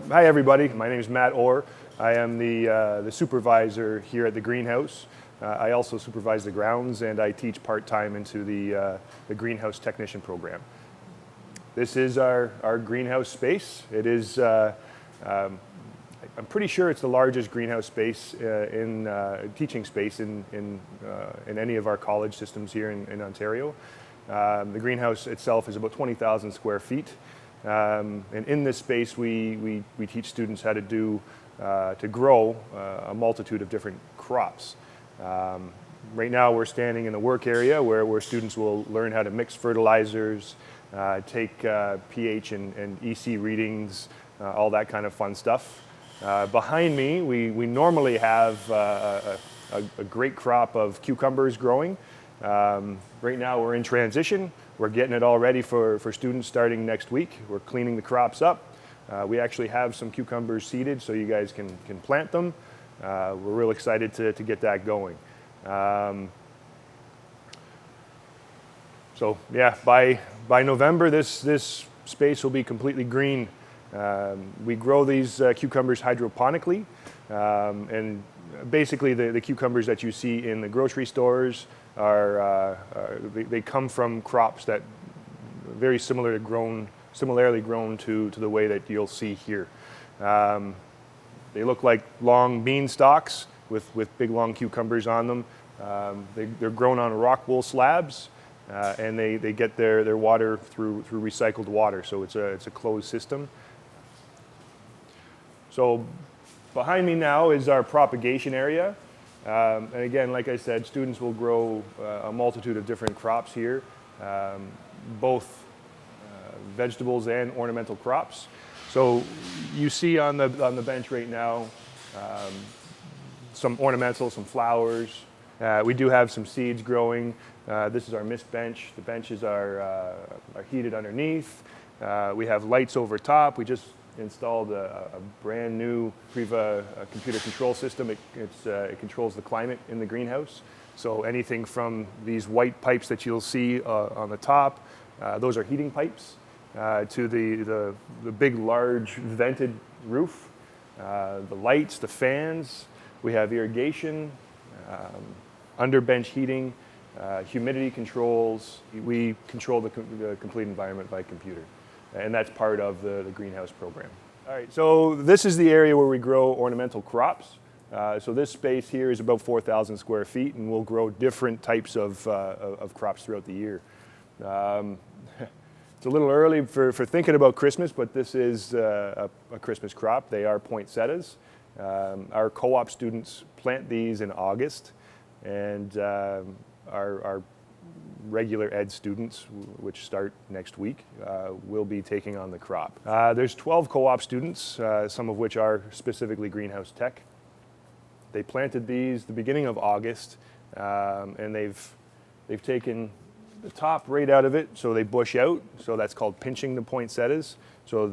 Hi everybody, my name is Matt Orr. I am the supervisor here at the greenhouse. I also supervise the grounds and I teach part-time into the greenhouse technician program. This is our greenhouse space. It is, I'm pretty sure it's the largest greenhouse space teaching space in any of our college systems here in Ontario. The greenhouse itself is about 20,000 square feet. And in this space, we teach students how to grow a multitude of different crops. Right now, we're standing in the work area where students will learn how to mix fertilizers, take pH and EC readings, all that kind of fun stuff. Behind me, we normally have a great crop of cucumbers growing. Right now, we're in transition. We're getting it all ready for students starting next week. We're cleaning the crops up. We actually have some cucumbers seeded so you guys can plant them. We're real excited to get that going. So yeah, by November, this space will be completely green. We grow these cucumbers hydroponically, and basically the cucumbers that you see in the grocery stores they come from crops that very similarly grown to the way that you'll see here. They look like long bean stalks with big long cucumbers on them. They're grown on rock wool slabs, and they get their water through recycled water, so it's a closed system. So behind me now is our propagation area. And again, like I said, students will grow a multitude of different crops here, both vegetables and ornamental crops. So you see on the bench right now some ornamental, some flowers. We do have some seeds growing. This is our mist bench. The benches are heated underneath. We have lights over top. We just installed a brand new Priva computer control system. It controls the climate in the greenhouse. So anything from these white pipes that you'll see on the top, those are heating pipes, to the big, large vented roof, the lights, the fans. We have irrigation, underbench heating, humidity controls. We control the complete environment by computer. And that's part of the greenhouse program. All right, so this is the area where we grow ornamental crops. So this space here is about 4,000 square feet, and we'll grow different types of crops throughout the year. It's a little early for thinking about Christmas, but this is a Christmas crop. They are poinsettias. Our co-op students plant these in August, and our regular ed students, which start next week, will be taking on the crop. There's 12 co-op students, some of which are specifically greenhouse tech. They planted these the beginning of August, and they've taken the top right out of it, so they bush out. So that's called pinching the poinsettias. So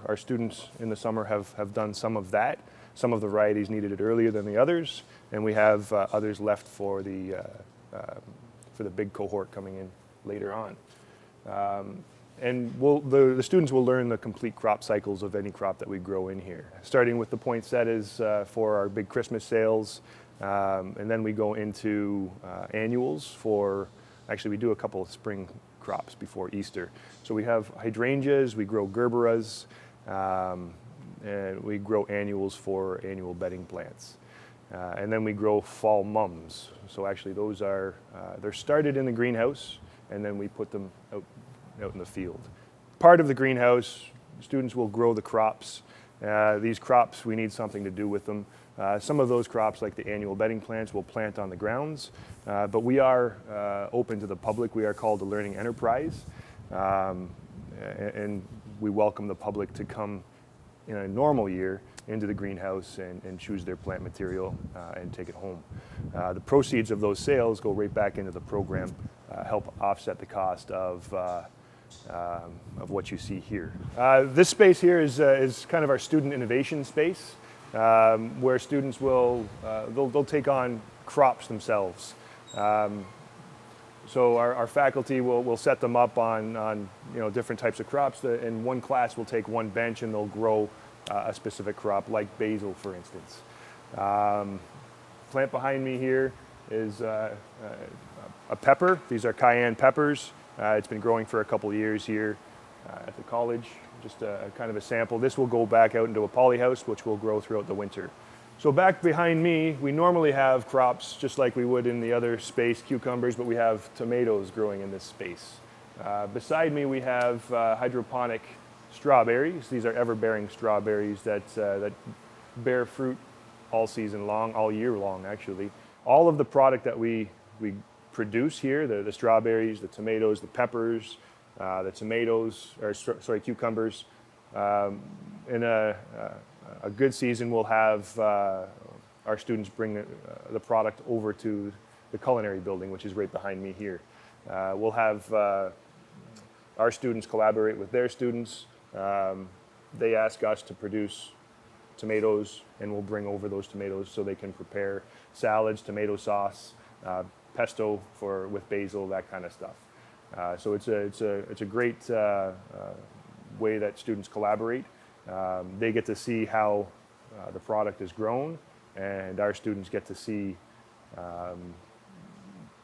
our students in the summer have done some of that. Some of the varieties needed it earlier than the others, and we have others left for the big cohort coming in later on. And the students will learn the complete crop cycles of any crop that we grow in here. Starting with the poinsettias for our big Christmas sales, and then we go into annuals for, actually we do a couple of spring crops before Easter. So we have hydrangeas, we grow gerberas, and we grow annuals for annual bedding plants. And then we grow fall mums. So actually those they're started in the greenhouse, and then we put them out in the field. Part of the greenhouse, students will grow the crops. These crops, we need something to do with them. Some of those crops, like the annual bedding plants, we'll plant on the grounds. But we are open to the public. We are called a learning enterprise. And we welcome the public to come in a normal year into the greenhouse and choose their plant material and take it home. The proceeds of those sales go right back into the program, help offset the cost of what you see here. This space here is kind of our student innovation space, where students will they'll take on crops themselves. So our faculty will set them up on different types of crops, and one class will take one bench and they'll grow a specific crop like basil, for instance. Plant behind me here is a pepper. These are cayenne peppers. It's been growing for a couple of years here at the college, just a kind of a sample. This will go back out into a polyhouse, which will grow throughout the winter. So back behind me, we normally have crops just like we would in the other space, cucumbers, but we have tomatoes growing in this space. Beside me, we have hydroponic strawberries. These are ever-bearing strawberries that bear fruit all season long, all year long, actually. All of the product that we produce here, the strawberries, the tomatoes, the peppers, cucumbers. In a good season, we'll have our students bring the product over to the culinary building, which is right behind me here. We'll have our students collaborate with their students. They ask us to produce tomatoes, and we'll bring over those tomatoes so they can prepare salads, tomato sauce, pesto with basil, that kind of stuff. So it's a great way that students collaborate. They get to see how the product is grown, and our students get to see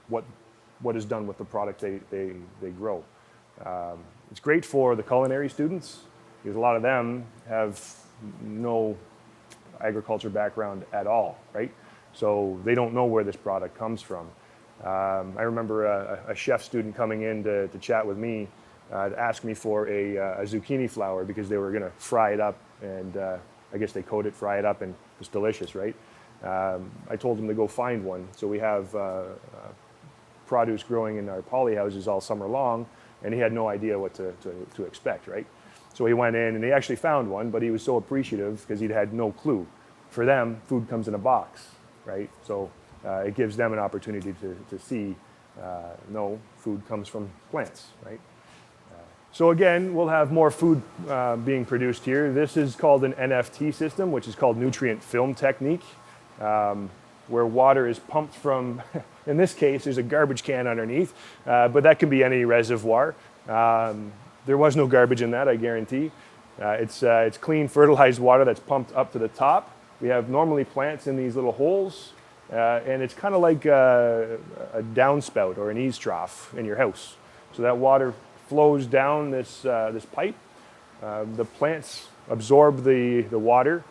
what is done with the product they grow. It's great for the culinary students because a lot of them have no agriculture background at all, right? So they don't know where this product comes from. I remember a chef student coming in to chat with me to ask me for a zucchini flower because they were going to fry it up, and I guess they coat it, fry it up, and it's delicious, right? I told them to go find one. So we have produce growing in our polyhouses all summer long, and he had no idea what to expect, right? So he went in and he actually found one, but he was so appreciative because he'd had no clue. For them, food comes in a box, right? So it gives them an opportunity to see, no, food comes from plants, right? So again, we'll have more food being produced here. This is called an NFT system, which is called nutrient film technique, where water is pumped from, in this case, there's a garbage can underneath, but that can be any reservoir. There was no garbage in that, I guarantee. It's clean, fertilized water that's pumped up to the top. We have normally plants in these little holes, and it's kind of like a downspout or an eaves trough in your house. So that water flows down this pipe. The plants absorb the water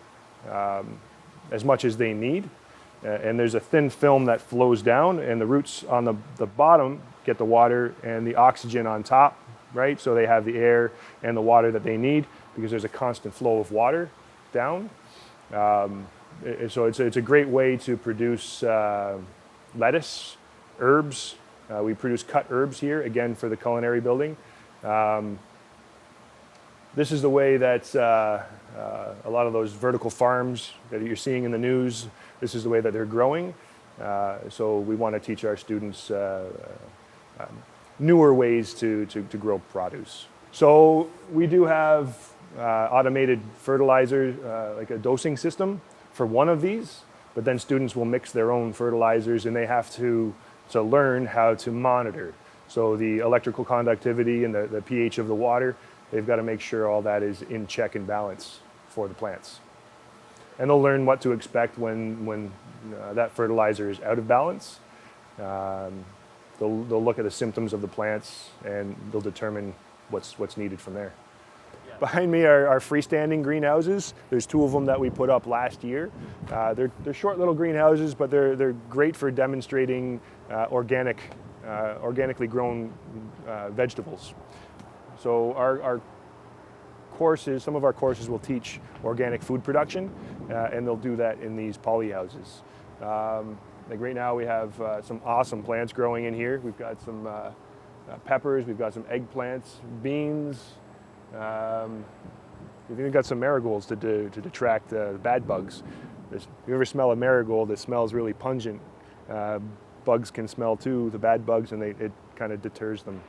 as much as they need, and there's a thin film that flows down, and the roots on the bottom get the water and the oxygen on top, right? So they have the air and the water that they need because there's a constant flow of water down. So it's a great way to produce lettuce, herbs. We produce cut herbs here, again, for the culinary building. This is the way that a lot of those vertical farms that you're seeing in the news, this is the way that they're growing. So we want to teach our students newer ways to grow produce. So we do have automated fertilizer, like a dosing system for one of these, but then students will mix their own fertilizers, and they have to learn how to monitor. So the electrical conductivity and the pH of the water, they've got to make sure all that is in check and balance for the plants. And they'll learn what to expect when that fertilizer is out of balance. They'll look at the symptoms of the plants, and they'll determine what's needed from there. Behind me are freestanding greenhouses. There's 2 of them that we put up last year. They're short little greenhouses, but they're great for demonstrating organically grown vegetables. So our courses, some of our courses will teach organic food production, and they'll do that in these polyhouses. Like right now we have some awesome plants growing in here. We've got some peppers, we've got some eggplants, beans. We've even got some marigolds to detract bad bugs. If you ever smell a marigold, it smells really pungent. Bugs can smell too, the bad bugs, and it kind of deters them.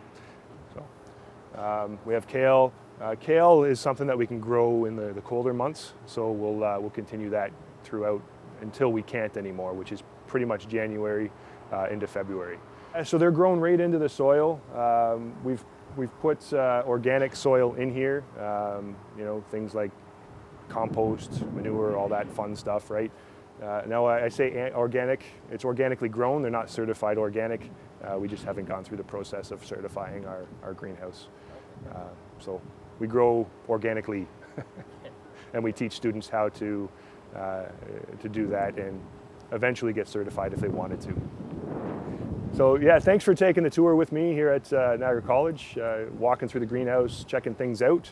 So we have kale. Kale is something that we can grow in the colder months, so we'll continue that throughout until we can't anymore, which is pretty much January into February. So they're grown right into the soil. We've put organic soil in here, things like compost, manure, all that fun stuff, right? Now I say organic, it's organically grown, they're not certified organic. We just haven't gone through the process of certifying our greenhouse. So we grow organically and we teach students how to do that and eventually get certified if they wanted to. So yeah, thanks for taking the tour with me here at Niagara College, walking through the greenhouse, checking things out.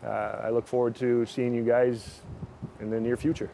I look forward to seeing you guys in the near future.